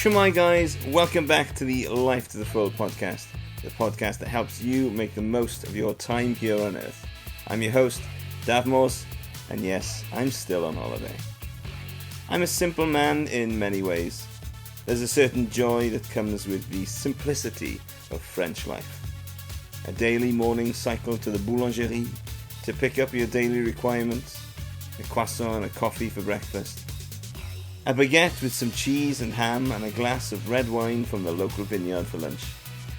Shemai guys, welcome back to the Life to the Full podcast, the podcast that helps you make the most of your time here on Earth. I'm your host, Dafydd Morse, and yes, I'm still on holiday. I'm a simple man in many ways. There's a certain joy that comes with the simplicity of French life. A daily morning cycle to the boulangerie to pick up your daily requirements, a croissant and a coffee for breakfast, a baguette with some cheese and ham and a glass of red wine from the local vineyard for lunch.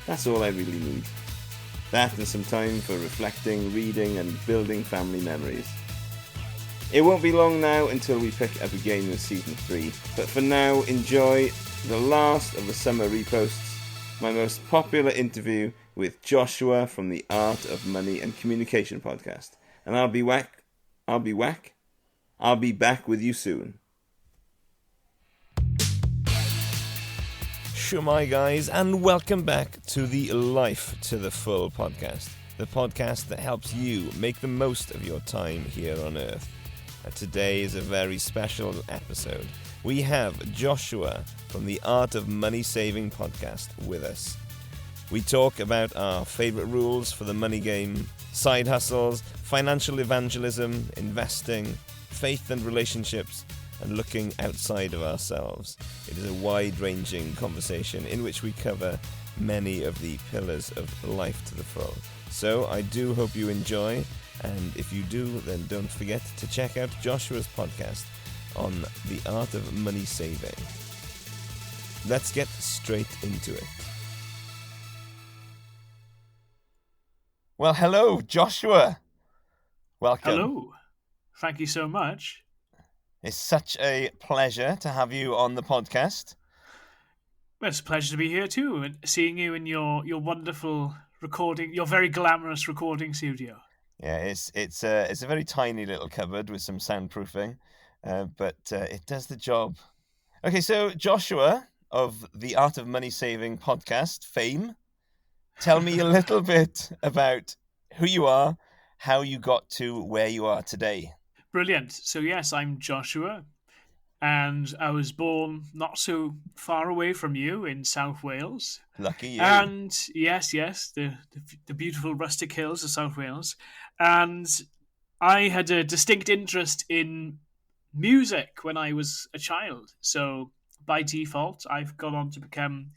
That's all I really need. That and some time for reflecting, reading and building family memories. It won't be long now until we pick up again with Season 3, but for now enjoy the last of the summer reposts, my most popular interview with Joshua from the Art of Money and Communication podcast. And I'll be back with you soon. Shemai guys, and welcome back to the Life to the Full podcast, the podcast that helps you make the most of your time here on Earth. And today is a very special episode. We have Joshua from the Art of Money Saving podcast with us. We talk about our favourite rules for the money game, side hustles, financial evangelism, investing, faith and relationships, and looking outside of ourselves. It is a wide-ranging conversation in which we cover many of the pillars of life to the full. So I do hope you enjoy, and if you do, then don't forget to check out Joshua's podcast on the art of money saving. Let's get straight into it. Well, hello, Joshua. Welcome. Hello. Thank you so much. It's such a pleasure to have you on the podcast. Well, it's a pleasure to be here too, and seeing you in your wonderful recording, your very glamorous recording studio. Yeah, it's a very tiny little cupboard with some soundproofing, but it does the job. Okay, so Joshua of the Art of Money Saving podcast fame, tell me a little bit about who you are, how you got to where you are today. Brilliant. So yes, I'm Joshua, and I was born not so far away from you in South Wales. Lucky you. And yes, the beautiful rustic hills of South Wales. And I had a distinct interest in music when I was a child. So by default, I've gone on to become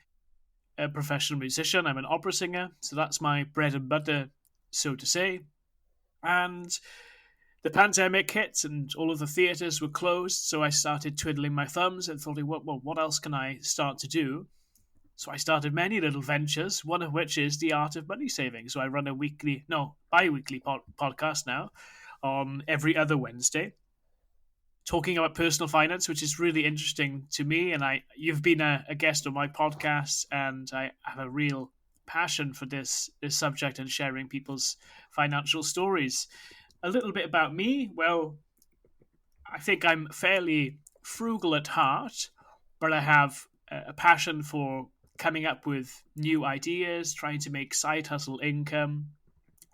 a professional musician. I'm an opera singer, so that's my bread and butter, so to say. And the pandemic hit and all of the theatres were closed, so I started twiddling my thumbs and thought, well, what else can I start to do? So I started many little ventures, one of which is the Art of Money Saving. So I run bi-weekly podcast now on every other Wednesday, talking about personal finance, which is really interesting to me. And you've been a guest on my podcast, and I have a real passion for this subject and sharing people's financial stories. A little bit about me. Well, I think I'm fairly frugal at heart, but I have a passion for coming up with new ideas, trying to make side hustle income,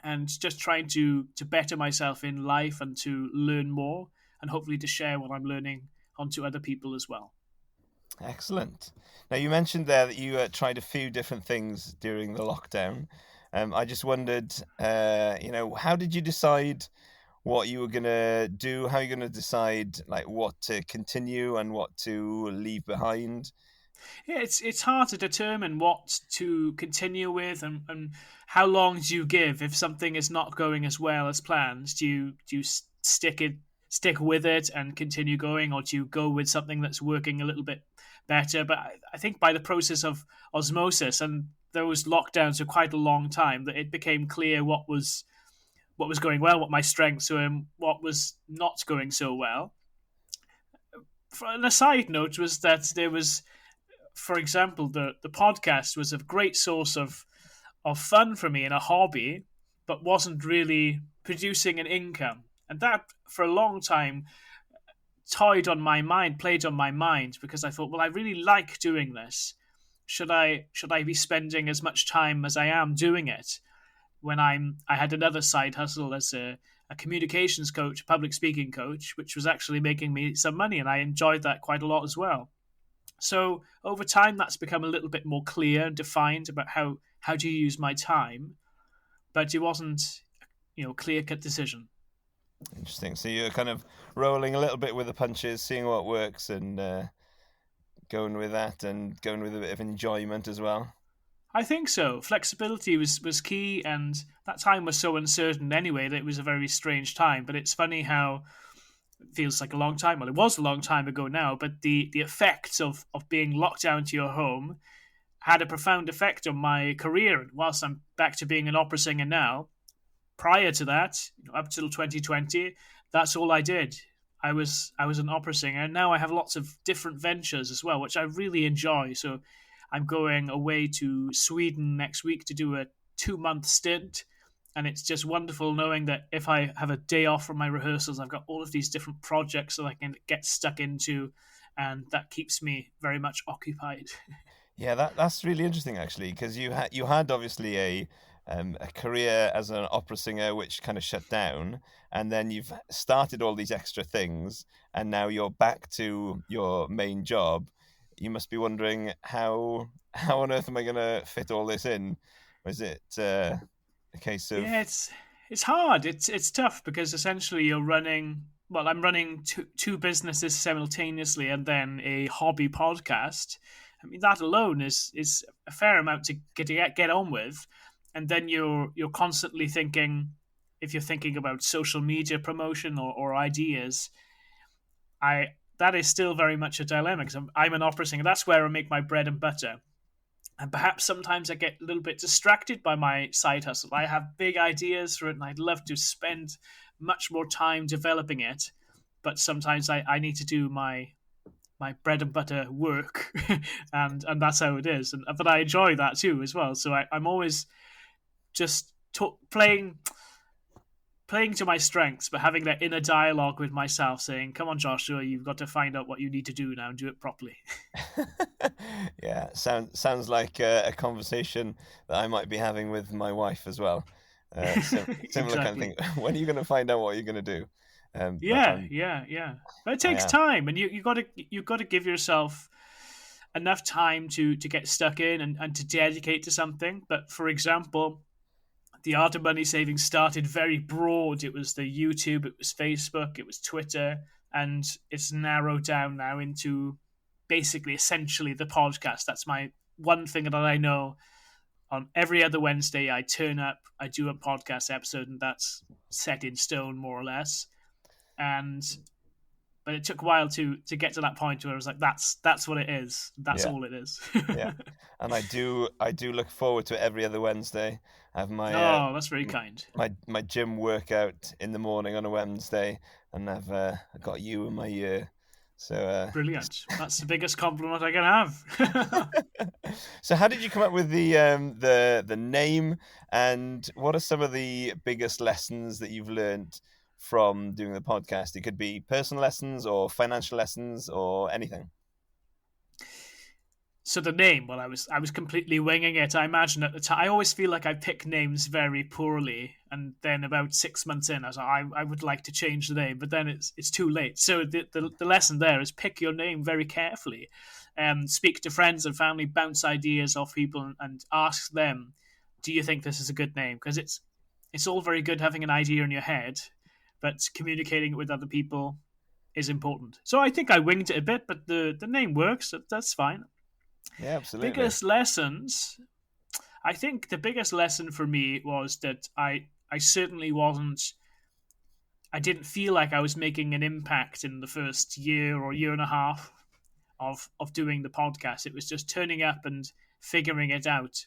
and just trying to better myself in life and to learn more, and hopefully to share what I'm learning onto other people as well. Excellent. Now, you mentioned there that you tried a few different things during the lockdown. I just wondered, how did you decide what you were going to do? How are you going to decide what to continue and what to leave behind? Yeah, it's hard to determine what to continue with and how long do you give if something is not going as well as planned. Do you stick with it and continue going, or do you go with something that's working a little bit better? But I think by the process of osmosis, and those lockdowns for quite a long time, that it became clear what was going well, what my strengths were, and what was not going so well. And a side note was that there was, for example, the podcast was a great source of fun for me and a hobby, but wasn't really producing an income. And that, for a long time, played on my mind, because I thought, well, I really like doing this. Should I be spending as much time as I am doing it when I had another side hustle as a communications coach, public speaking coach, which was actually making me some money, and I enjoyed that quite a lot as well. So over time, that's become a little bit more clear and defined about how do you use my time. But it wasn't, clear cut decision. Interesting. So you're kind of rolling a little bit with the punches, seeing what works, and going with that, and going with a bit of enjoyment as well. I think so. Flexibility was key, and that time was so uncertain anyway that it was a very strange time. But it's funny how it feels like a long time. Well, it was a long time ago now, but the effects of being locked down to your home had a profound effect on my career. And whilst I'm back to being an opera singer now, prior to that, up till 2020, that's all I did. I was an opera singer, and now I have lots of different ventures as well, which I really enjoy. So I'm going away to Sweden next week to do a 2 month stint. And it's just wonderful knowing that if I have a day off from my rehearsals, I've got all of these different projects that I can get stuck into, and that keeps me very much occupied. Yeah, that's really interesting actually, because you had obviously a career as an opera singer which kind of shut down, and then you've started all these extra things, and now you're back to your main job. You must be wondering how on earth am I going to fit all this in? Or is it a case of Yeah, it's hard. It's tough because essentially you're running. Well, I'm running two businesses simultaneously, and then a hobby podcast. I mean, that alone is a fair amount to get on with, and then you're constantly thinking. If you're thinking about social media promotion or ideas, I that is still very much a dilemma because I'm an opera singer. That's where I make my bread and butter. And perhaps sometimes I get a little bit distracted by my side hustle. I have big ideas for it, and I'd love to spend much more time developing it. But sometimes I need to do my bread and butter work, and that's how it is. But I enjoy that too as well. So I'm always just playing to my strengths, but having that inner dialogue with myself, saying, "Come on, Joshua, you've got to find out what you need to do now and do it properly." yeah, sounds like a conversation that I might be having with my wife as well. Similar kind of Exactly. thing. When are you going to find out what you're going to do? But Yeah. But it I takes am. time, and you got to give yourself enough time to get stuck in and to dedicate to something. But for example, the art of money saving started very broad. It was the YouTube, it was Facebook, it was Twitter, and it's narrowed down now into basically essentially the podcast. That's my one thing that I know. On every other Wednesday, I turn up, I do a podcast episode, and that's set in stone more or less. And but it took a while to get to that point where I was like, that's what it is. That's Yeah, all it is. yeah, and I do look forward to it every other Wednesday. I have Oh, that's very kind. my gym workout in the morning on a Wednesday, and I've got you in my ear. So Brilliant. That's the biggest compliment I can have. so how did you come up with the name, and what are some of the biggest lessons that you've learned from doing the podcast? It could be personal lessons or financial lessons or anything. So the name, well, I was completely winging it. I imagine at the time, I always feel like I pick names very poorly, and then about 6 months in, I was like, I would like to change the name, but then it's too late. So the lesson there is pick your name very carefully, speak to friends and family, bounce ideas off people, and ask them, do you think this is a good name? Because it's all very good having an idea in your head, but communicating it with other people is important. So I think I winged it a bit, but the name works. That's fine. Yeah, absolutely. Biggest lessons. I think the biggest lesson for me was that I certainly wasn't. I didn't feel like I was making an impact in the first year or year and a half of doing the podcast. It was just turning up and figuring it out.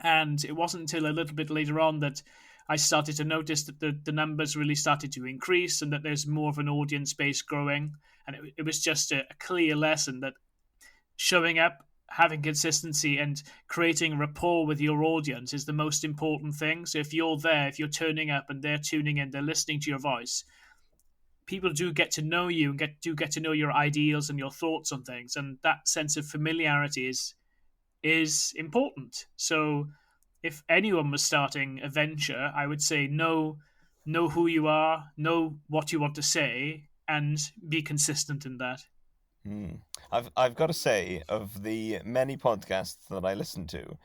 And it wasn't until a little bit later on that I started to notice that the numbers really started to increase and that there's more of an audience base growing. And it was just a clear lesson that showing up, having consistency, and creating rapport with your audience is the most important thing. So if you're there, if you're turning up and they're tuning in, they're listening to your voice, people do get to know you and get to know your ideals and your thoughts on things, and that sense of familiarity is important. So if anyone was starting a venture, I would say know who you are, know what you want to say, and be consistent in that. I've got to say, of the many podcasts that I listen to,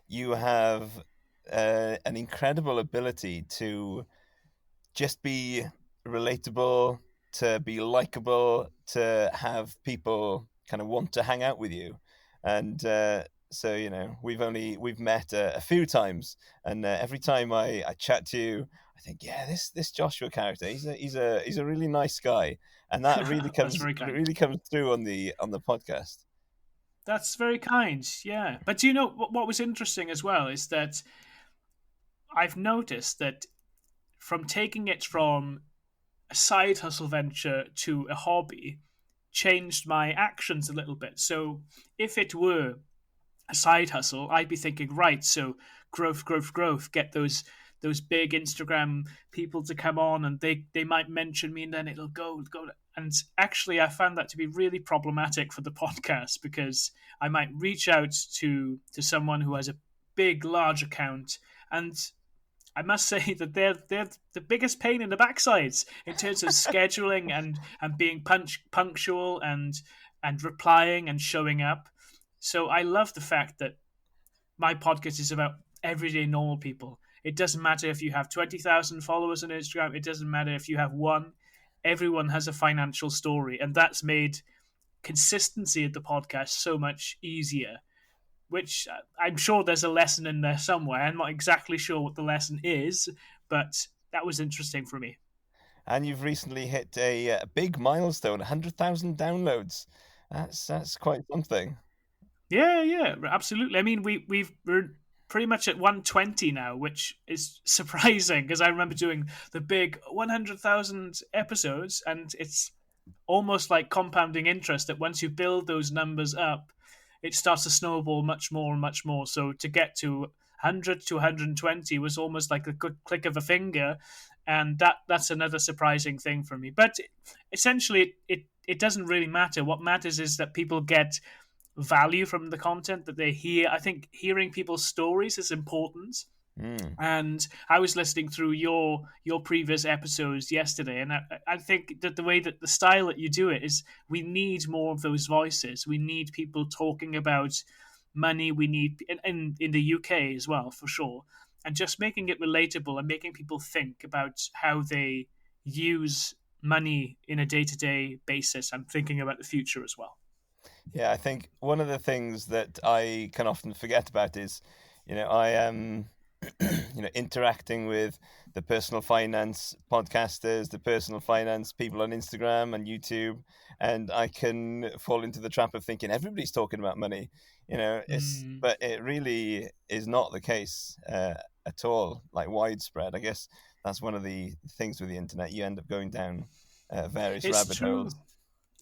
you have an incredible ability to just be relatable, to be likable, to have people kind of want to hang out with you. And so, we've met a few times, and every time I chat to you, I think, yeah, this Joshua character, he's a really nice guy, and that really That's comes very kind. really comes through on the podcast. That's very kind. Yeah, but do you know what was interesting as well is that I've noticed that from taking it from a side hustle venture to a hobby changed my actions a little bit. So if it were a side hustle, I'd be thinking, right, so growth, growth, growth, get those big Instagram people to come on and they might mention me and then it'll go. And actually I found that to be really problematic for the podcast because I might reach out to someone who has a big, large account and I must say that they're the biggest pain in the backsides in terms of scheduling and being punctual and replying and showing up. So I love the fact that my podcast is about everyday normal people. It doesn't matter if you have 20,000 followers on Instagram. It doesn't matter if you have one. Everyone has a financial story, and that's made consistency of the podcast so much easier. Which I'm sure there's a lesson in there somewhere. I'm not exactly sure what the lesson is, but that was interesting for me. And you've recently hit a big milestone, 100,000 downloads. That's quite something. Yeah, absolutely. I mean, we're pretty much at 120 now, which is surprising because I remember doing the big 100,000 episodes, and it's almost like compounding interest that once you build those numbers up, it starts to snowball much more and much more. So to get to 100 to 120 was almost like a good click of a finger, and that's another surprising thing for me. But essentially, it doesn't really matter. What matters is that people get value from the content that they hear. I think hearing people's stories is important. Mm. And I was listening through your previous episodes yesterday, and I think that the way that the style that you do it is we need more of those voices. We need people talking about money. We need in the UK as well for sure, and just making it relatable and making people think about how they use money in a day to day basis and thinking about the future as well. Yeah, I think one of the things that I can often forget about is, I am, interacting with the personal finance podcasters, the personal finance people on Instagram and YouTube, and I can fall into the trap of thinking everybody's talking about money. Mm. But it really is not the case at all, like widespread. I guess that's one of the things with the internet. You end up going down various It's rabbit true. holes.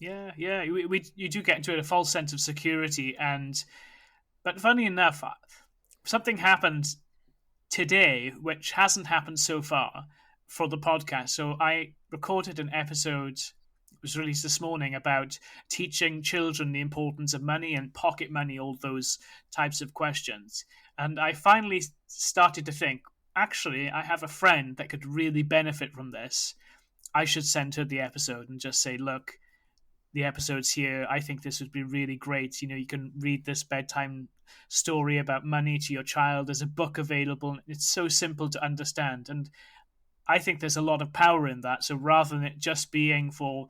Yeah. You do get into a false sense of security, and but funny enough, something happened today which hasn't happened so far for the podcast. So I recorded an episode. It was released this morning about teaching children the importance of money and pocket money, all those types of questions. And I finally started to think, actually, I have a friend that could really benefit from this. I should send her the episode and just say, look, the episodes here. I think this would be really great. You can read this bedtime story about money to your child. There's a book available. It's so simple to understand. And I think there's a lot of power in that. So rather than it just being for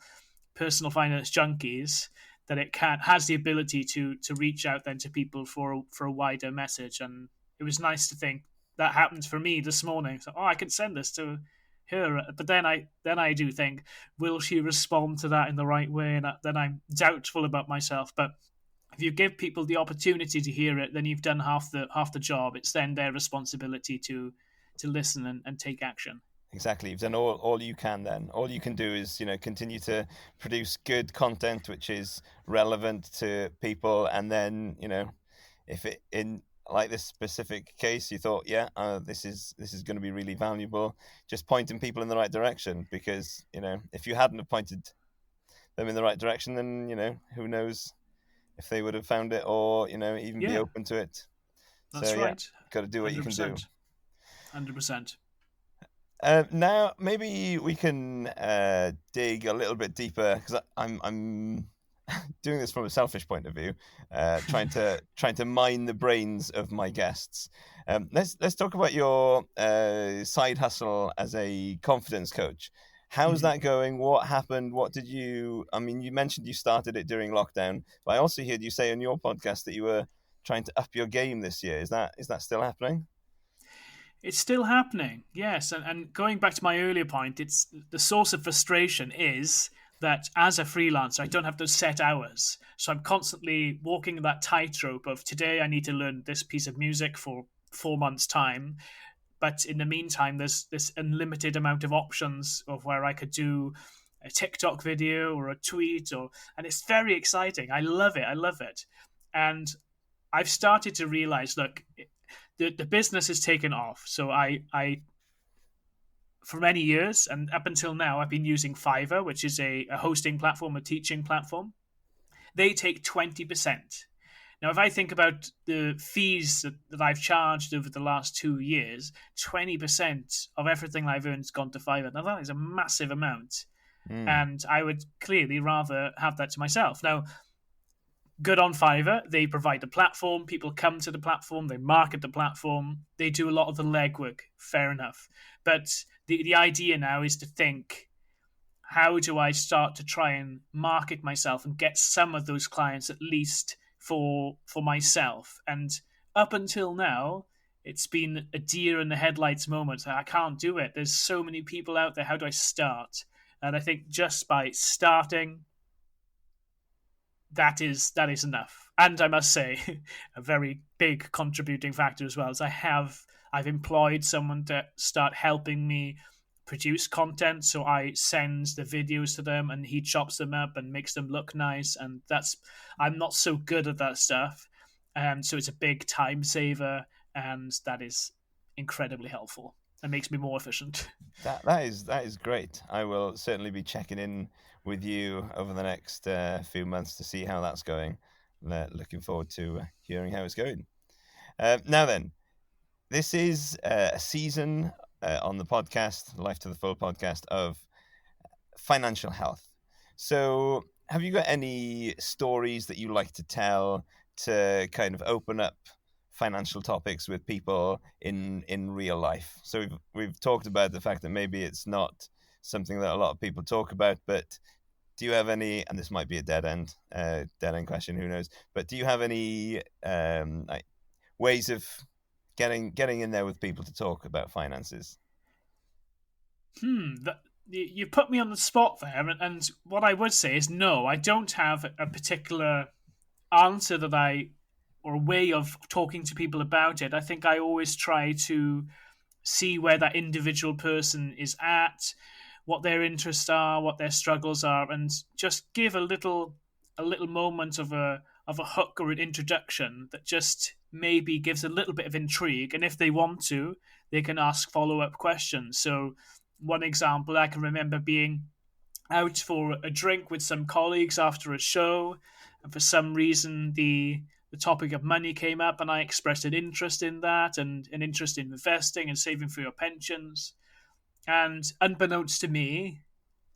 personal finance junkies, that it has the ability to reach out then to people for a wider message. And it was nice to think that happened for me this morning. So I can send this to her, but then I do think, will she respond to that in the right way? And then I'm doubtful about myself. But if you give people the opportunity to hear it, then you've done half the job. It's then their responsibility to listen and take action. Exactly. You've done all you can then. All you can do is, continue to produce good content which is relevant to people. And then, if it in like this specific case, you thought, yeah, this is going to be really valuable, just pointing people in the right direction. Because, if you hadn't have pointed them in the right direction, then, who knows if they would have found it or, even be Yeah, open to it. So that's yeah, right. got to do what you can do. 100%. 100%. Now, maybe we can dig a little bit deeper because I'm doing this from a selfish point of view, trying to mine the brains of my guests. Let's talk about your side hustle as a confidence coach. How's that going? What happened? What did you? I mean, you mentioned you started it during lockdown, but I also heard you say on your podcast that you were trying to up your game this year. Is that still happening? It's still happening, yes. And going back to my earlier point, it's the source of frustration is that as a freelancer, I don't have those set hours. So I'm constantly walking that tightrope of today I need to learn this piece of music for 4 months' time. But in the meantime, there's this unlimited amount of options of where I could do a TikTok video or a tweet, and it's very exciting. I love it. I love it. And I've started to realize, look, the business has taken off. So I for many years and up until now, I've been using Fiverr, which is a hosting platform, a teaching platform. They take 20%. Now, if I think about the fees that I've charged over the last 2 years, 20% of everything I've earned has gone to Fiverr. Now, that is a massive amount. And I would clearly rather have that to myself. Now, good on Fiverr. They provide the platform. People come to the platform. They market the platform. They do a lot of the legwork. Fair enough. But the idea now is to think, how do I start to try and market myself and get some of those clients at least for myself? And up until now, it's been a deer in the headlights moment. I can't do it. There's so many people out there. How do I start? And I think just by starting, that is enough. And I must say, a very big contributing factor as well is I've employed someone to start helping me produce content. So I send the videos to them and he chops them up and makes them look nice. And I'm not so good at that stuff. So it's a big time saver, and that is incredibly helpful. It makes me more efficient. That is great. I will certainly be checking in with you over the next few months to see how that's going. Looking forward to hearing how it's going. Now then, this is a season on the podcast, Life to the Full podcast, of financial health. So have you got any stories that you like to tell to kind of open up financial topics with people in real life? So we've talked about the fact that maybe it's not something that a lot of people talk about, but do you have any, and this might be a dead end question, who knows, but do you have any ways of getting in there with people to talk about finances? You put me on the spot there, and what I would say is no, I don't have a particular answer or a way of talking to people about it. I think I always try to see where that individual person is at, what their interests are, what their struggles are, and just give a little moment of a hook or an introduction that just maybe gives a little bit of intrigue. And if they want to, they can ask follow-up questions. So one example, I can remember being out for a drink with some colleagues after a show, and for some reason the topic of money came up, and I expressed an interest in that and an interest in investing and saving for your pensions. And unbeknownst to me,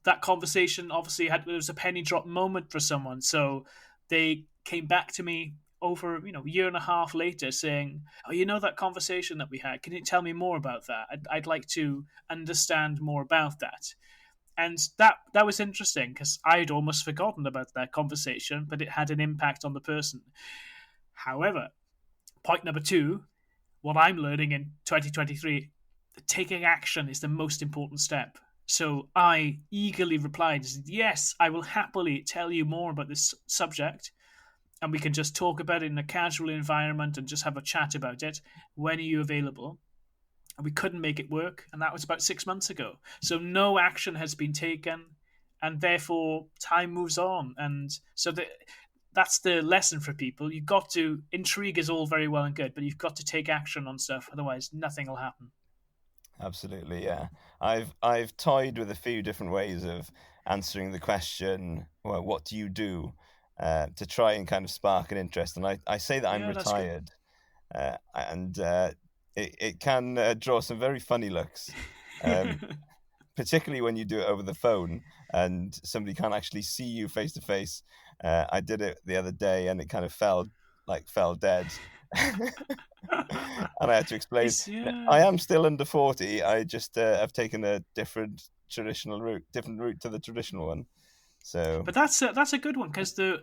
that conversation obviously there was a penny drop moment for someone. So they came back to me over a year and a half later saying, oh, that conversation that we had, can you tell me more about that? I'd like to understand more about that. And that was interesting because I had almost forgotten about that conversation, but it had an impact on the person. However, point number 2, what I'm learning in 2023, taking action is the most important step. So I eagerly replied, yes, I will happily tell you more about this subject, and we can just talk about it in a casual environment and just have a chat about it. When are you available? And we couldn't make it work, and that was about 6 months ago. So no action has been taken, and therefore time moves on. And so that's the lesson for people. You've got to, intrigue is all very well and good, but you've got to take action on stuff, otherwise nothing will happen. Absolutely, yeah. I've toyed with a few different ways of answering the question, well, what do you do, to try and kind of spark an interest. And I say that I'm retired, and it can draw some very funny looks. particularly when you do it over the phone and somebody can't actually see you face to face. I did it the other day and it kind of fell dead. And I had to explain, It's I yeah. am still under 40. I just have taken a different route to the traditional one. So But that's a good one because the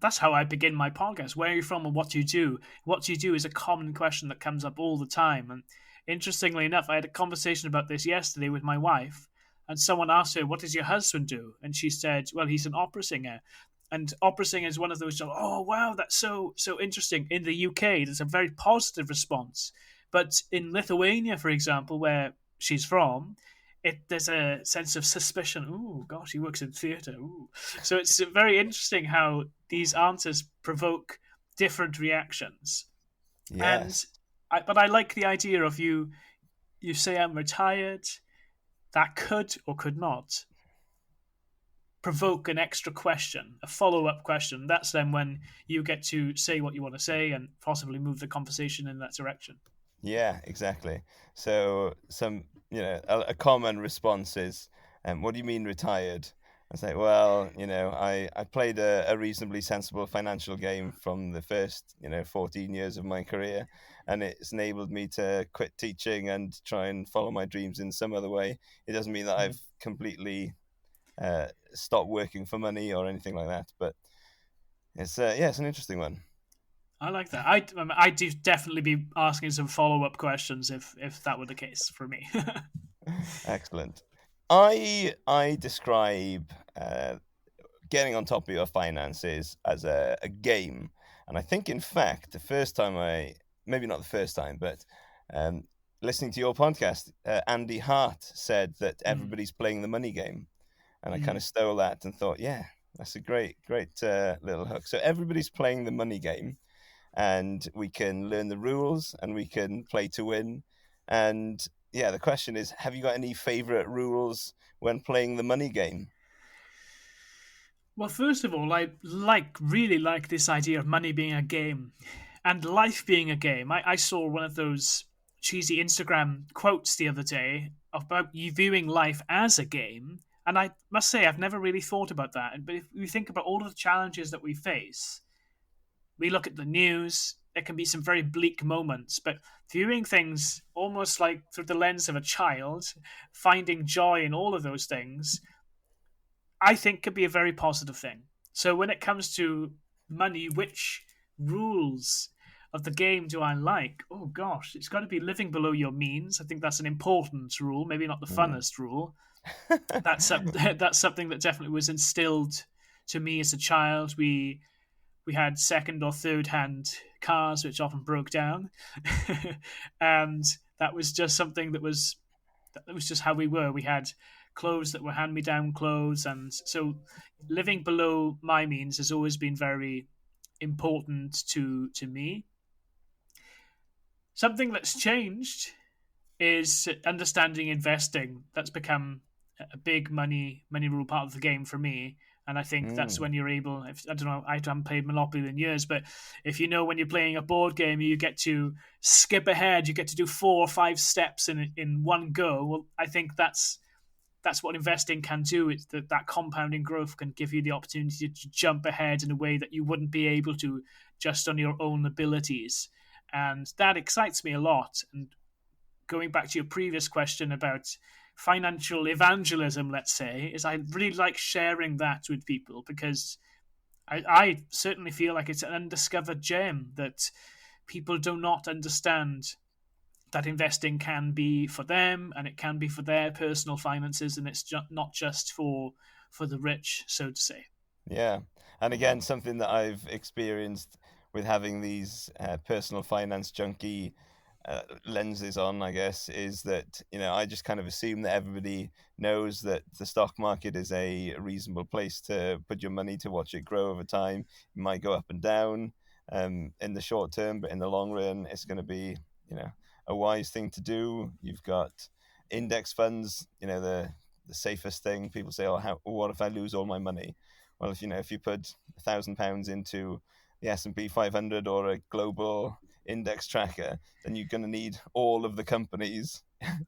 that's how I begin my podcast. Where are you from and what do you do? What do you do is a common question that comes up all the time. And interestingly enough, I had a conversation about this yesterday with my wife, and someone asked her, "What does your husband do?" And she said, "Well, he's an opera singer." And opera singer is one of those jobs. Oh wow, that's so interesting. In the UK, there's a very positive response, but in Lithuania, for example, where she's from, there's a sense of suspicion. Oh gosh, he works in theatre. Ooh. So it's very interesting how these answers provoke different reactions. And yes, but I like the idea of you. You say I'm retired. That could or could not provoke an extra question, a follow up question. That's then when you get to say what you want to say and possibly move the conversation in that direction. yeah, exactly. So a common response is, what do you mean retired? I say, well, I played a reasonably sensible financial game from the first, 14 years of my career, and it's enabled me to quit teaching and try and follow my dreams in some other way. It doesn't mean that Mm. I've completely stopped working for money or anything like that, but it's an interesting one. I like that. I'd definitely be asking some follow up questions if that were the case for me. Excellent. I describe getting on top of your finances as a game. And I think, in fact, the first time maybe not the first time, but um, listening to your podcast, Andy Hart said that Mm, everybody's playing the money game. And I kind mm. of stole that and thought, yeah, that's a great little hook. So everybody's playing the money game, and we can learn the rules and we can play to win. And yeah, the question is, have you got any favorite rules when playing the money game? Well, first of all, I really like this idea of money being a game and life being a game. I saw one of those cheesy Instagram quotes the other day about you viewing life as a game. And I must say, I've never really thought about that. But if we think about all of the challenges that we face, we look at the news, there can be some very bleak moments, but viewing things almost like through the lens of a child, finding joy in all of those things, I think could be a very positive thing. So when it comes to money, which rules of the game do I like? Oh gosh, it's got to be living below your means. I think that's an important rule, maybe not the Mm. funnest rule. That's something that definitely was instilled to me as a child. We had second or third hand cars, which often broke down, and that was just something that was just how we were. We had clothes that were hand me down clothes, and so living below my means has always been very important to me. Something that's changed is understanding investing. That's become a big money rule part of the game for me. And I think that's Mm. when you're able. If, I don't know. I haven't played Monopoly in years, but if you know when you're playing a board game, you get to skip ahead. You get to do 4 or 5 steps in one go. Well, I think that's what investing can do. It's that compounding growth can give you the opportunity to jump ahead in a way that you wouldn't be able to just on your own abilities. And that excites me a lot. And going back to your previous question about financial evangelism, let's say, is I really like sharing that with people because I certainly feel like it's an undiscovered gem that people do not understand that investing can be for them and it can be for their personal finances and it's not just for the rich, so to say. Yeah. And again, something that I've experienced with having these personal finance junkie lenses on, I guess, is that, I just kind of assume that everybody knows that the stock market is a reasonable place to put your money to watch it grow over time. It might go up and down in the short term, but in the long run, it's going to be, a wise thing to do. You've got index funds, the safest thing. People say, "Oh, what if I lose all my money?" Well, if you put £1,000 into the S&P 500 or a global index tracker, then you're going to need all of the companies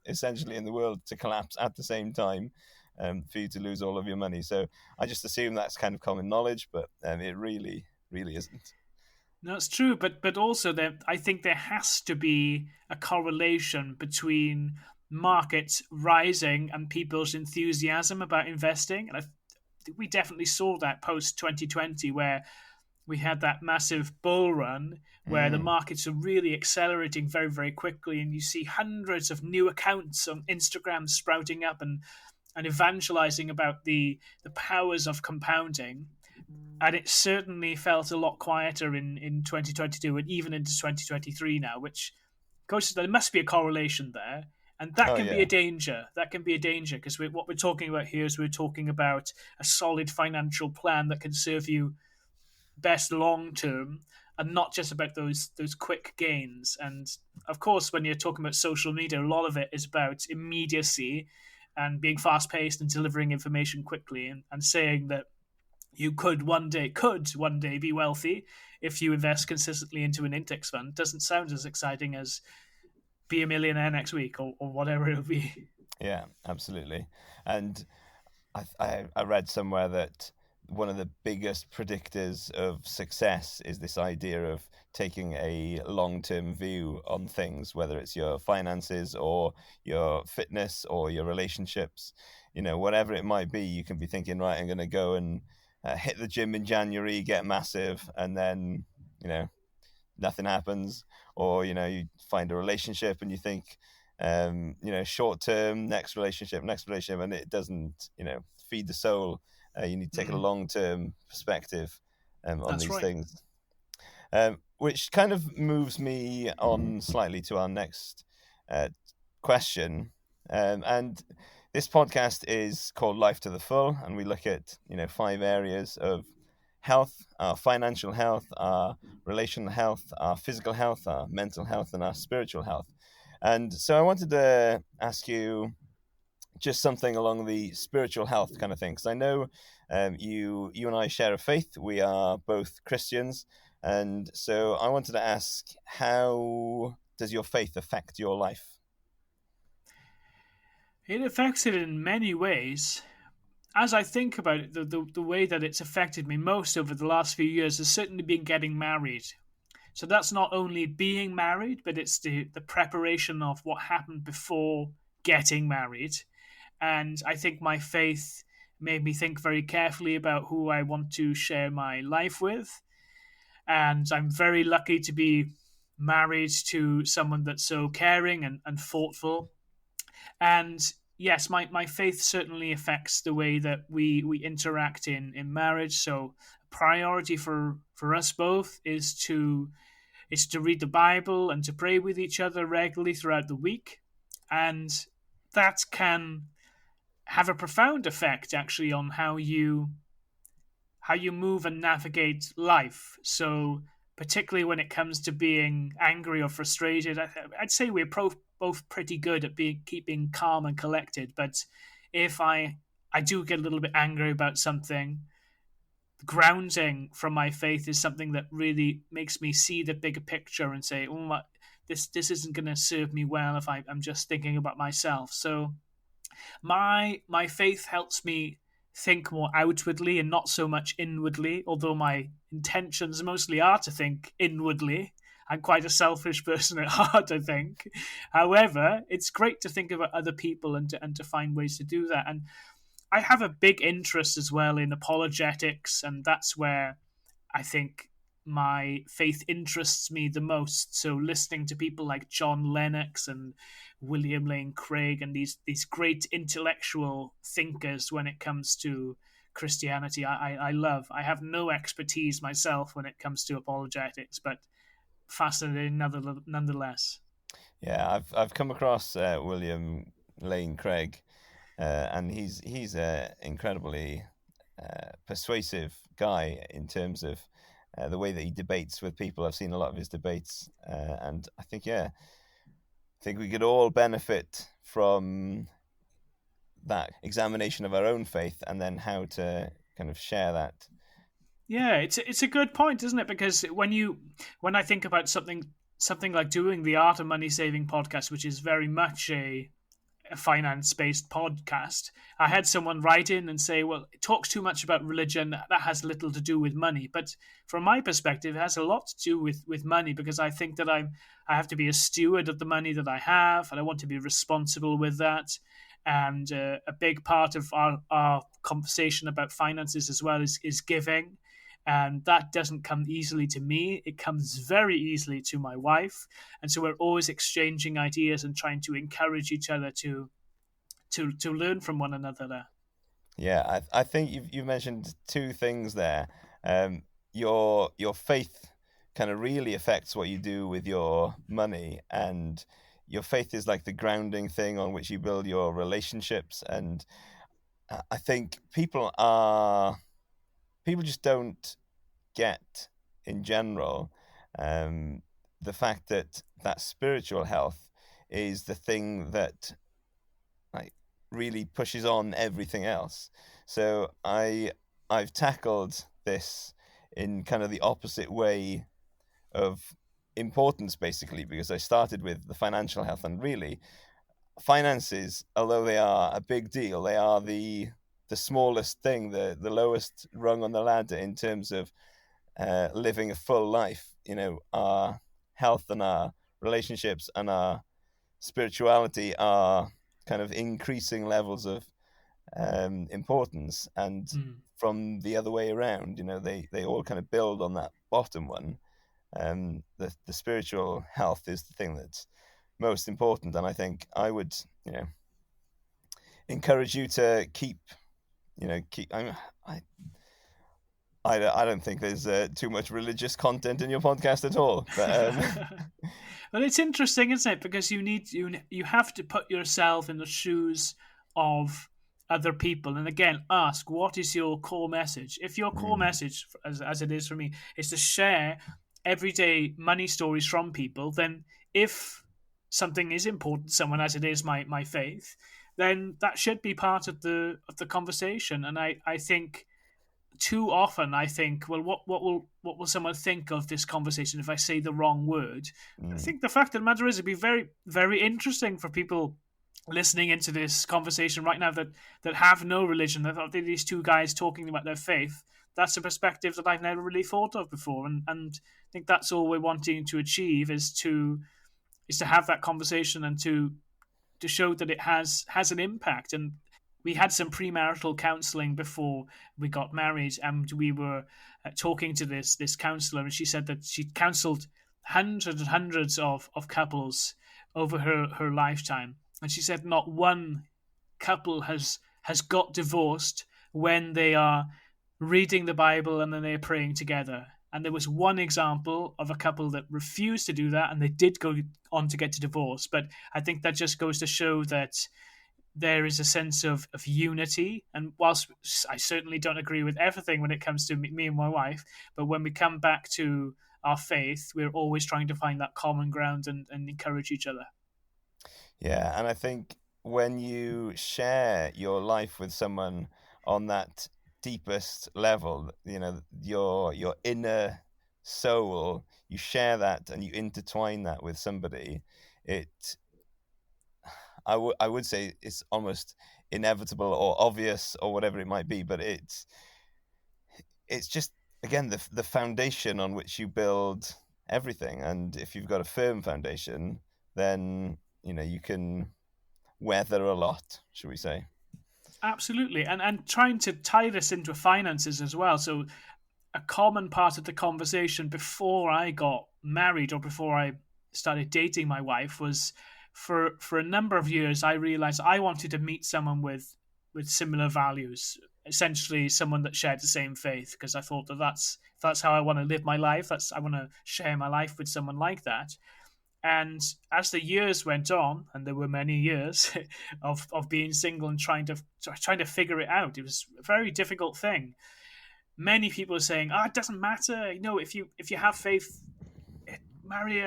essentially in the world to collapse at the same time, for you to lose all of your money. So I just assume that's kind of common knowledge, but it really isn't. No, it's true, but also there, I think there has to be a correlation between markets rising and people's enthusiasm about investing. And we definitely saw that post 2020, where we had that massive bull run where the Mm. markets are really accelerating very, very quickly, and you see hundreds of new accounts on Instagram sprouting up and evangelizing about the powers of compounding. And it certainly felt a lot quieter in 2022 and even into 2023 now, which goes to there must be a correlation there. And that Oh can be yeah. a danger. That can be a danger because what we're talking about here is we're talking about a solid financial plan that can serve you best long term, and not just about those quick gains. And of course, when you're talking about social media, a lot of it is about immediacy and being fast paced and delivering information quickly, and saying that you could one day be wealthy if you invest consistently into an index fund doesn't sound as exciting as be a millionaire next week, or whatever it'll be. Yeah, absolutely. And I read somewhere that one of the biggest predictors of success is this idea of taking a long-term view on things, whether it's your finances or your fitness or your relationships, whatever it might be. You can be thinking, right, I'm going to go and hit the gym in January, get massive, and then, nothing happens. Or, you find a relationship and you think, short term, next relationship, and it doesn't, feed the soul. You need to take a Mm, long term perspective on that's these right. things. Which kind of moves me on slightly to our next uh, question. And this podcast is called Life to the Full, and we look at 5 areas of health: our financial health, our relational health, our physical health, our mental health, and our spiritual health. And so I wanted to ask you just something along the spiritual health kind of thing, because I know you and I share a faith. We are both Christians, and so I wanted to ask, how does your faith affect your life? It affects it in many ways. As I think about it, the way that it's affected me most over the last few years has certainly been getting married. So that's not only being married, but it's the preparation of what happened before getting married. And I think my faith made me think very carefully about who I want to share my life with. And I'm very lucky to be married to someone that's so caring and thoughtful. And yes, my faith certainly affects the way that we interact in marriage. So a priority for us both is to read the Bible and to pray with each other regularly throughout the week. And that can have a profound effect actually on how you move and navigate life. So particularly when it comes to being angry or frustrated, I'd say we're both pretty good at keeping calm and collected. But if I do get a little bit angry about something, grounding from my faith is something that really makes me see the bigger picture and say, oh, this isn't going to serve me well if I'm just thinking about myself. So my faith helps me think more outwardly and not so much inwardly, although my intentions mostly are to think inwardly. I'm quite a selfish person at heart, I think. However, it's great to think about other people and to find ways to do that. And I have a big interest as well in apologetics, and that's where I think my faith interests me the most. So listening to people like John Lennox and William Lane Craig and these great intellectual thinkers when it comes to Christianity, I love. I have no expertise myself when it comes to apologetics, but fascinating nonetheless. Yeah, I've come across William Lane Craig, and he's a incredibly persuasive guy in terms of the way that he debates with people. I've seen a lot of his debates, and I think we could all benefit from that examination of our own faith, and then how to kind of share that. Yeah, it's a good point, isn't it? Because when I think about something something like doing the Art of Money Saving podcast, which is very much a finance-based podcast, I had someone write in and say, well, it talks too much about religion. That has little to do with money. But from my perspective, it has a lot to do with money, because I think that I have to be a steward of the money that I have, and I want to be responsible with that. And a big part of our conversation about finances as well is giving. And that doesn't come easily to me. It comes very easily to my wife. And so we're always exchanging ideas and trying to encourage each other to learn from one another there. Yeah, I think you've mentioned two things there. Your faith kind of really affects what you do with your money, and your faith is like the grounding thing on which you build your relationships. And I think people just don't get in general the fact that spiritual health is the thing that like really pushes on everything else. So I've tackled this in kind of the opposite way of importance, basically, because I started with the financial health, and really finances, although they are a big deal, they are the smallest thing, the lowest rung on the ladder in terms of living a full life. You know, our health and our relationships and our spirituality are kind of increasing levels of importance, and from the other way around, you know, they all kind of build on that bottom one. The spiritual health is the thing that's most important, and I think I would, you know, encourage you to keep. I don't think there's too much religious content in your podcast at all, but Well, it's interesting, isn't it? Because you have to put yourself in the shoes of other people, and again, ask what is your core message. If your core message, as it is for me, is to share everyday money stories from people, then if something is important to someone, as it is my faith, then that should be part of the conversation. And I think too often I think, well, what will someone think of this conversation if I say the wrong word? I think the fact of the matter is, it'd be very, very interesting for people listening into this conversation right now that have no religion. That thought these two guys talking about their faith. That's a perspective that I've never really thought of before, and I think that's all we're wanting to achieve is to have that conversation and to show that it has an impact. And we had some premarital counselling before we got married, and we were talking to this counsellor, and she said that she'd counselled hundreds and hundreds of couples over her lifetime, and she said not one couple has got divorced when they are reading the Bible and then they're praying together. And there was one example of a couple that refused to do that, and they did go on to get to divorce. But I think that just goes to show that there is a sense of unity. And whilst I certainly don't agree with everything when it comes to me and my wife, but when we come back to our faith, we're always trying to find that common ground and encourage each other. Yeah, and I think when you share your life with someone on that deepest level, you know, your inner soul, you share that and you intertwine that with somebody, I would say it's almost inevitable or obvious or whatever it might be, but it's just, again, the foundation on which you build everything. And if you've got a firm foundation, then you know you can weather a lot, should we say. Absolutely. And trying to tie this into finances as well. So a common part of the conversation before I got married or before I started dating my wife was, for a number of years I realized I wanted to meet someone with similar values, essentially someone that shared the same faith, because I thought that's how I want to live my life. I want to share my life with someone like that. And as the years went on, and there were many years of being single and trying to figure it out, it was a very difficult thing. Many people are saying, "Oh, it doesn't matter. You know, if you have faith, marry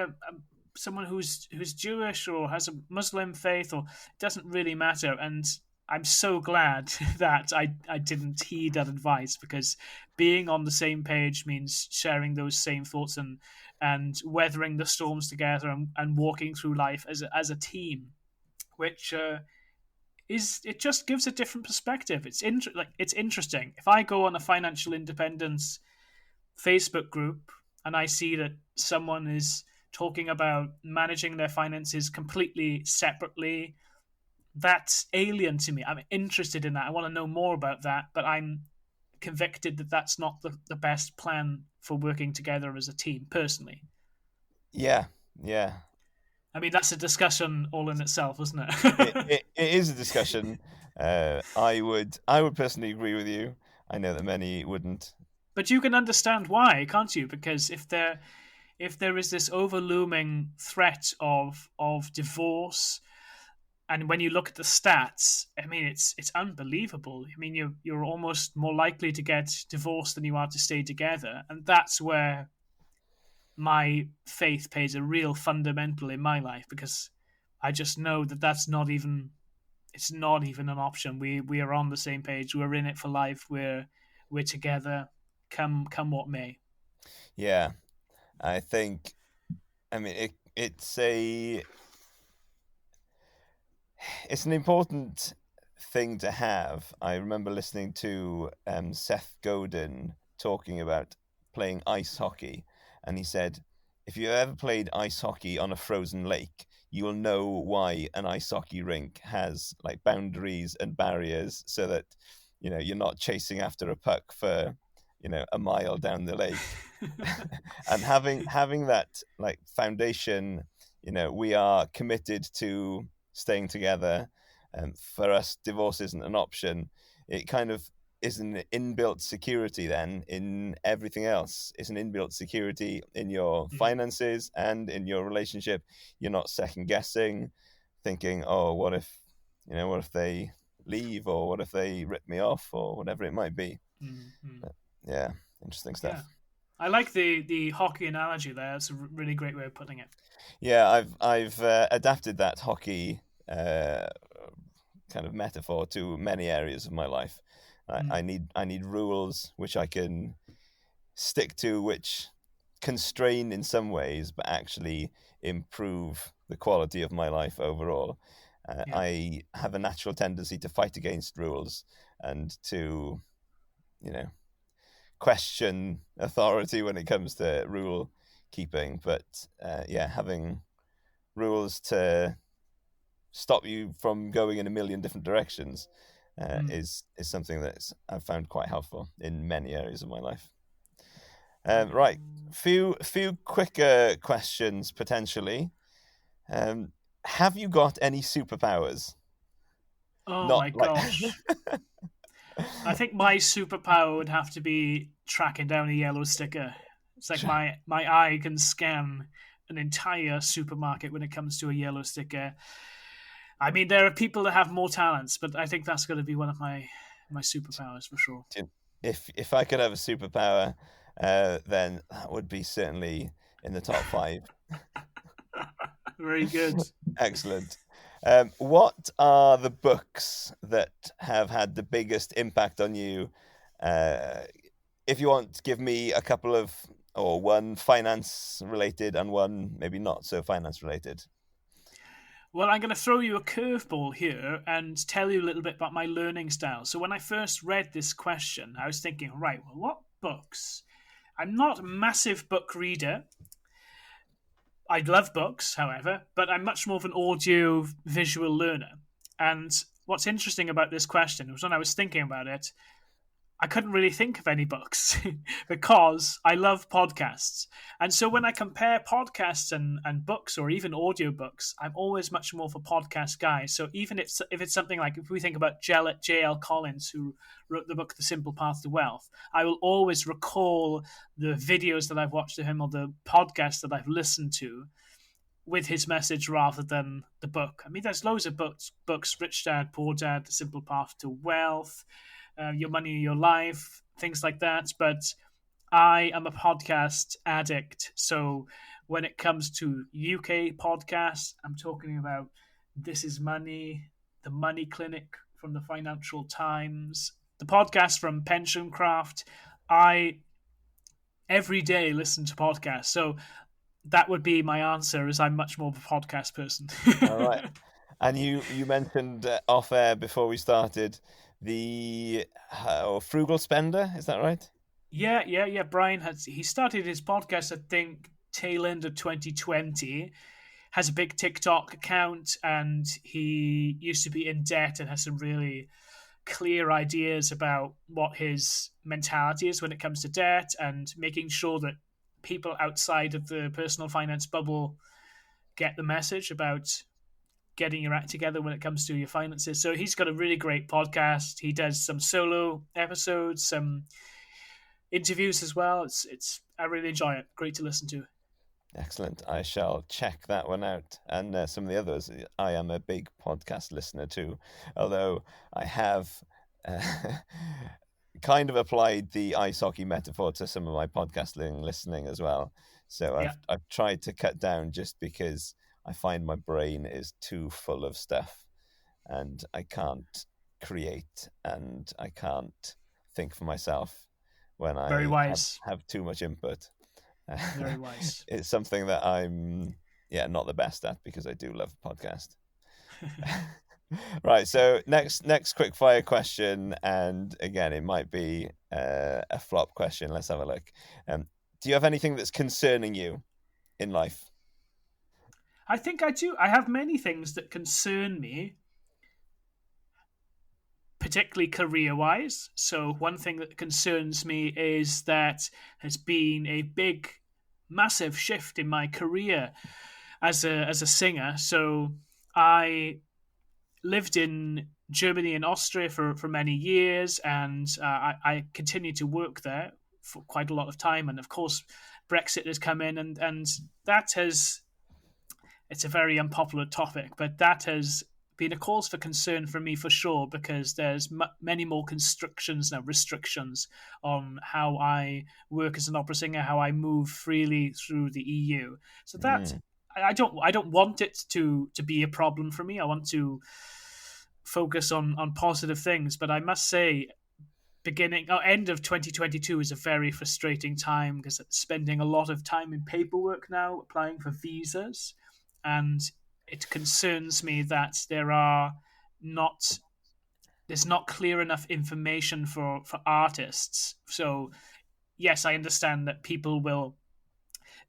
someone who's Jewish or has a Muslim faith, or it doesn't really matter." And I'm so glad that I didn't heed that advice, because being on the same page means sharing those same thoughts and weathering the storms together and walking through life as a team, which it just gives a different perspective. It's interesting. If I go on a financial independence Facebook group and I see that someone is talking about managing their finances completely separately, that's alien to me. I'm interested in that. I want to know more about that, but I'm convicted that that's not the best plan for working together as a team, personally. Yeah, yeah. I mean, that's a discussion all in itself, isn't It, it? it, it is a discussion. I would personally agree with you. I know that many wouldn't. But you can understand why, can't you? Because if there is this overlooming threat of divorce, and when you look at the stats, I mean, it's unbelievable. I mean, you're almost more likely to get divorced than you are to stay together, and that's where my faith plays a real fundamental in my life, because I just know that that's not even it's not even an option. We are on the same page. We're in it for life. We're together, come what may. Yeah, I think. I mean, it's an important thing to have. I remember listening to Seth Godin talking about playing ice hockey, and he said, if you ever played ice hockey on a frozen lake, you will know why an ice hockey rink has like boundaries and barriers, so that you're not chasing after a puck for a mile down the lake. And having that like foundation, we are committed to staying together, and for us divorce isn't an option. It kind of is an inbuilt security then in everything else. It's an inbuilt security in your finances and in your relationship. You're not second guessing, thinking, oh, what if they leave, or what if they rip me off, or whatever it might be. Mm-hmm. But, yeah, interesting stuff. Yeah, I like the hockey analogy there. It's a really great way of putting it. Yeah, I've adapted that hockey kind of metaphor to many areas of my life. I need rules which I can stick to, which constrain in some ways, but actually improve the quality of my life overall. Yeah. I have a natural tendency to fight against rules and to, question authority when it comes to rule keeping. But having rules to stop you from going in a million different directions is something that I've found quite helpful in many areas of my life. Right, few quicker questions potentially. Have you got any superpowers? Oh Not my like gosh. I think my superpower would have to be tracking down a yellow sticker. It's like my eye can scan an entire supermarket when it comes to a yellow sticker. I mean, there are people that have more talents, but I think that's going to be one of my superpowers for sure. If I could have a superpower, then that would be certainly in the top 5. Very good. Excellent. What are the books that have had the biggest impact on you? If you want, give me a couple of, or one finance related and one maybe not so finance related. Well, I'm going to throw you a curveball here and tell you a little bit about my learning style. So when I first read this question, I was thinking, right, well, what books? I'm not a massive book reader. I love books, however, but I'm much more of an audio visual learner. And what's interesting about this question was when I was thinking about it, I couldn't really think of any books because I love podcasts. And so when I compare podcasts and books, or even audiobooks, I'm always much more of a podcast guy. So even if it's something like, if we think about J.L. Collins, who wrote the book The Simple Path to Wealth, I will always recall the videos that I've watched of him or the podcasts that I've listened to with his message rather than the book. I mean, there's loads of books, Rich Dad, Poor Dad, The Simple Path to Wealth, Your Money, Your Life, things like that. But I am a podcast addict. So when it comes to UK podcasts, I'm talking about This Is Money, The Money Clinic from the Financial Times, the podcast from Pension Craft. I every day listen to podcasts, so that would be my answer. Is I'm much more of a podcast person. All right. And you mentioned off air before we started the frugal spender. Is that right? Yeah. Brian he started his podcast, I think, tail end of 2020. Has a big TikTok account, and he used to be in debt and has some really clear ideas about what his mentality is when it comes to debt and making sure that people outside of the personal finance bubble get the message about getting your act together when it comes to your finances. So he's got a really great podcast. He does some solo episodes, some interviews as well. It's I really enjoy it. Great to listen to. Excellent. I shall check that one out. And some of the others. I am a big podcast listener too, although I have kind of applied the ice hockey metaphor to some of my podcasting listening as well. So I've tried to cut down just because I find my brain is too full of stuff and I can't create and I can't think for myself when Very I wise. have too much input. Very wise. It's something that I'm not the best at because I do love podcast. Right, so next quick fire question, and again it might be a flop question. Let's have a look. Do you have anything that's concerning you in life? I think I do. I have many things that concern me, particularly career-wise. So one thing that concerns me is that has been a big, massive shift in my career as a singer. So I lived in Germany and Austria for many years, and I continued to work there for quite a lot of time. And of course, Brexit has come in, and that has, it's a very unpopular topic, but that has been a cause for concern for me for sure, because there's many more restrictions on how I work as an opera singer, how I move freely through the EU. So that I don't want it to be a problem for me. I want to focus on positive things, but I must say, end of 2022 is a very frustrating time because spending a lot of time in paperwork now, applying for visas, and it concerns me that there's not clear enough information for artists. So yes, I understand that people will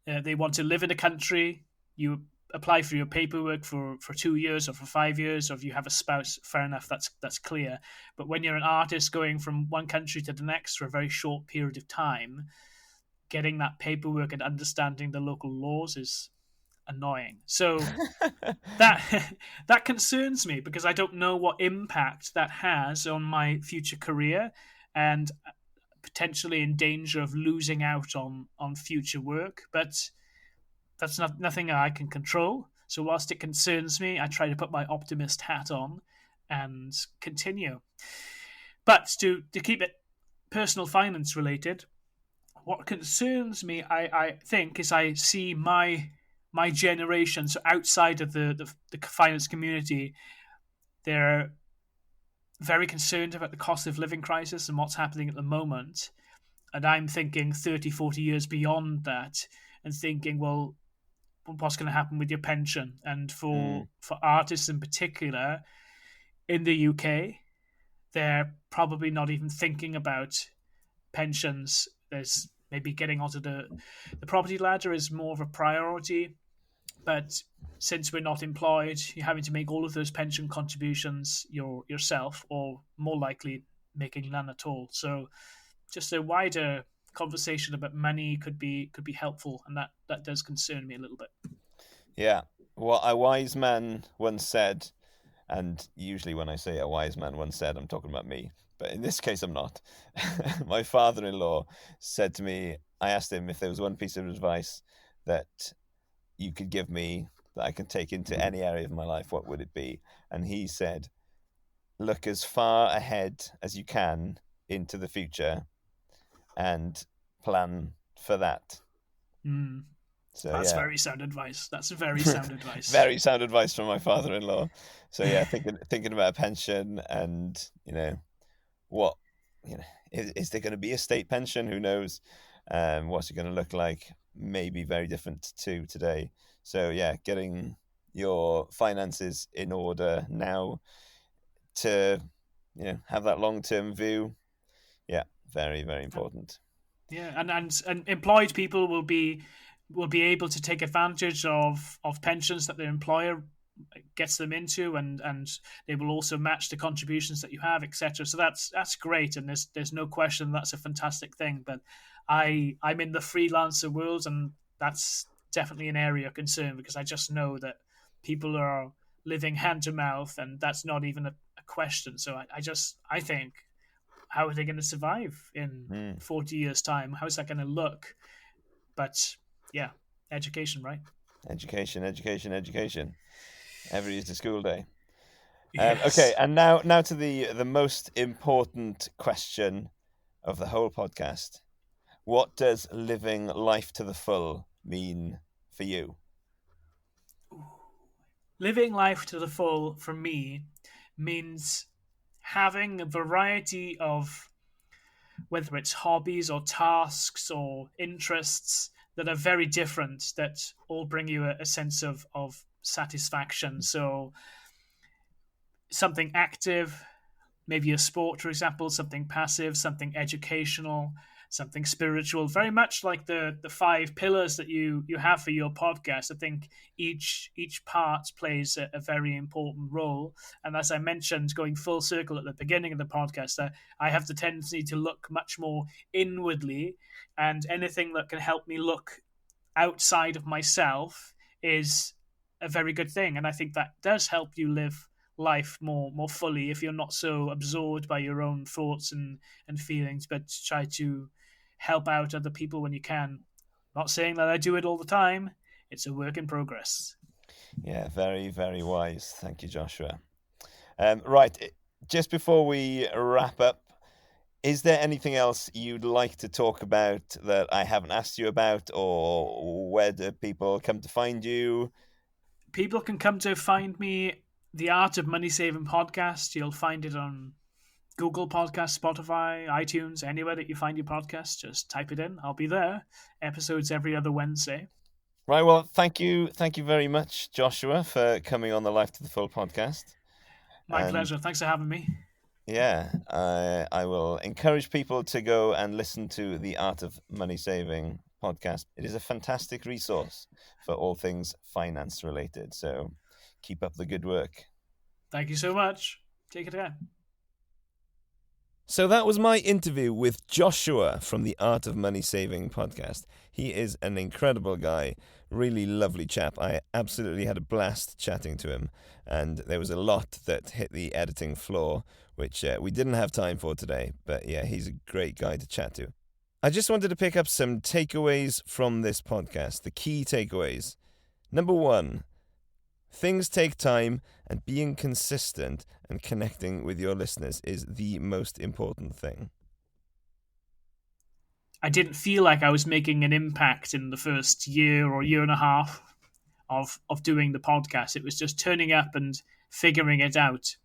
they want to live in a country. You apply for your paperwork for 2 years or for 5 years, or if you have a spouse, fair enough, that's clear. But when you're an artist going from one country to the next for a very short period of time, getting that paperwork and understanding the local laws is annoying. So that concerns me because I don't know what impact that has on my future career, and potentially in danger of losing out on future work. But that's nothing I can control. So whilst it concerns me, I try to put my optimist hat on and continue. But to keep it personal finance related, what concerns me, I think, is I see my generation, so outside of the finance community, they're very concerned about the cost of living crisis and what's happening at the moment. And I'm thinking 30, 40 years beyond that and thinking, well, what's going to happen with your pension? And for artists in particular, in the UK, they're probably not even thinking about pensions. There's maybe getting onto the property ladder is more of a priority, but since we're not employed, you're having to make all of those pension contributions yourself, or more likely making none at all. So just a wider conversation about money could be helpful, and that does concern me a little bit. Yeah. Well, a wise man once said, and usually when I say a wise man once said, I'm talking about me, but in this case I'm not. My father-in-law said to me, I asked him if there was one piece of advice that you could give me that I can take into any area of my life, what would it be? And he said, look as far ahead as you can into the future and plan for that. So That's yeah, very sound advice. That's very sound advice. very sound advice from my father-in-law. So yeah, thinking about a pension, and what is there going to be a state pension? Who knows? What's it going to look like? Maybe very different to today. So yeah, getting your finances in order now to have that long-term view. Yeah, very, very important. Yeah, and employed people will be able to take advantage of pensions that their employer gets them into, and they will also match the contributions that you have, etc. So that's great, and there's no question that's a fantastic thing. But I'm in the freelancer world, and that's definitely an area of concern, because I just know that people are living hand to mouth, and that's not even a question. So I think, how are they going to survive in Mm. 40 years' time? How's that going to look? But yeah, education, right? Education, education, education. Every is a school day. Okay, Yes. and now to the most important question of the whole podcast. What does living life to the full mean for you? Living life to the full for me means having a variety of, whether it's hobbies or tasks or interests that are very different, that all bring you a sense of satisfaction. So something active, maybe a sport, for example, something passive, something educational, something spiritual, very much like the five pillars that you have for your podcast. I think each part plays a very important role. And as I mentioned, going full circle at the beginning of the podcast, I have the tendency to look much more inwardly, and anything that can help me look outside of myself is a very good thing. And I think that does help you live life more fully if you're not so absorbed by your own thoughts and feelings, but try to help out other people when you can. Not saying that I do it all the time. It's a work in progress. Yeah, very, very wise. Thank you, Joshua. Right, just before we wrap up, is there anything else you'd like to talk about that I haven't asked you about, or where do people come to find you? People can come to find me, the Art of Money Saving podcast. You'll find it on Google Podcast, Spotify, iTunes, anywhere that you find your podcast. Just type it in. I'll be there. Episodes every other Wednesday. Right, well, thank you very much, Joshua, for coming on the Life to the Full podcast. My And pleasure. Thanks for having me. yeah, I will encourage people to go and listen to the Art of Money Saving podcast. It is a fantastic resource for all things finance related. So keep up the good work. Thank you so much. Take it again. So that was my interview with Joshua from the Art of Money Saving podcast. He is an incredible guy, really lovely chap. I absolutely had a blast chatting to him, and there was a lot that hit the editing floor, which we didn't have time for today. But yeah, he's a great guy to chat to. I just wanted to pick up some takeaways from this podcast, the key takeaways. Number 1, things take time, and being consistent and connecting with your listeners is the most important thing. I didn't feel like I was making an impact in the first year or year and a half of doing the podcast. It was just turning up and figuring it out.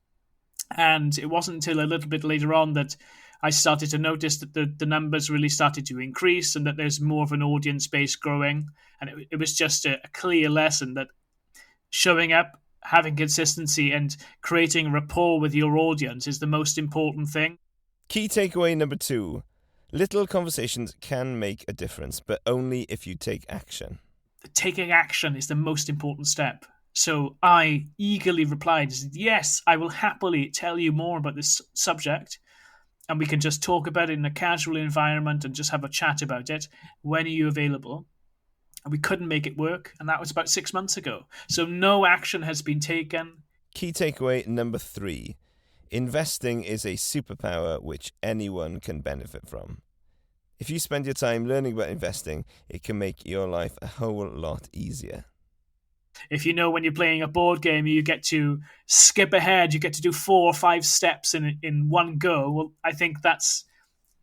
And it wasn't until a little bit later on that I started to notice that the numbers really started to increase, and that there's more of an audience base growing. And it was just a clear lesson that showing up, having consistency, and creating rapport with your audience is the most important thing. Key takeaway number 2. Little conversations can make a difference, but only if you take action. Taking action is the most important step. So I eagerly replied, yes, I will happily tell you more about this subject, and we can just talk about it in a casual environment and just have a chat about it. When are you available? And we couldn't make it work, and that was about 6 months ago. So no action has been taken. Key takeaway number 3. Investing is a superpower which anyone can benefit from. If you spend your time learning about investing, it can make your life a whole lot easier. If you know, when you're playing a board game, you get to skip ahead, you get to do 4 or 5 steps in one go. Well, I think that's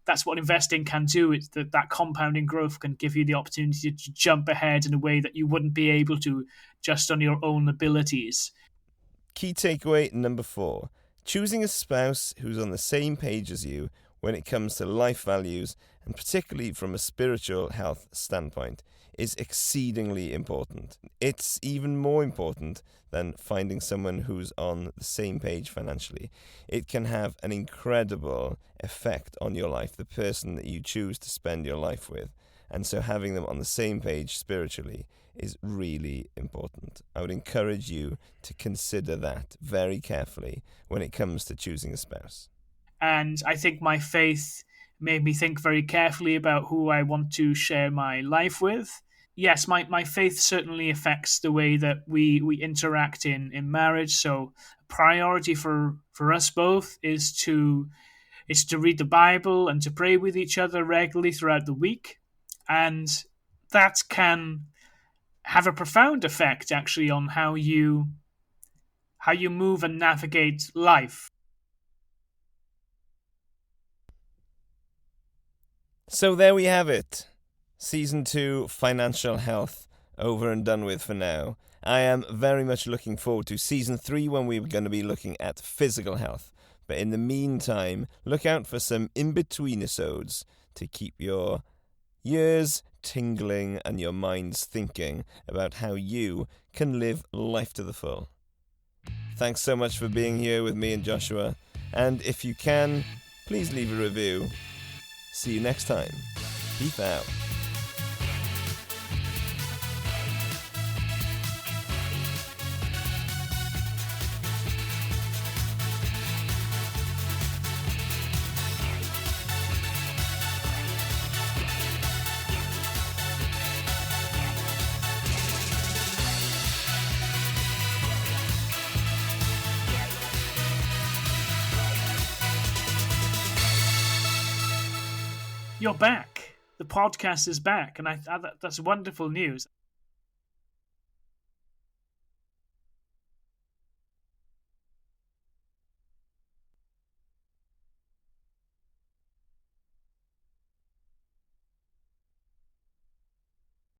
that's what investing can do. It's that compounding growth can give you the opportunity to jump ahead in a way that you wouldn't be able to just on your own abilities. Key takeaway number 4. Choosing a spouse who's on the same page as you when it comes to life values, and particularly from a spiritual health standpoint, is exceedingly important. It's even more important than finding someone who's on the same page financially. It can have an incredible effect on your life, the person that you choose to spend your life with. And so having them on the same page spiritually is really important. I would encourage you to consider that very carefully when it comes to choosing a spouse. And I think my faith made me think very carefully about who I want to share my life with. Yes, my faith certainly affects the way that we interact in marriage. So a priority for us both is to read the Bible and to pray with each other regularly throughout the week. And that can have a profound effect actually on how you move and navigate life. So there we have it. Season 2, financial health, over and done with for now. I am very much looking forward to Season 3 when we're going to be looking at physical health. But in the meantime, look out for some in-between episodes to keep your ears tingling and your minds thinking about how you can live life to the full. Thanks so much for being here with me and Joshua. And if you can, please leave a review. See you next time. Peace out. You're back. The podcast is back, and that's wonderful news.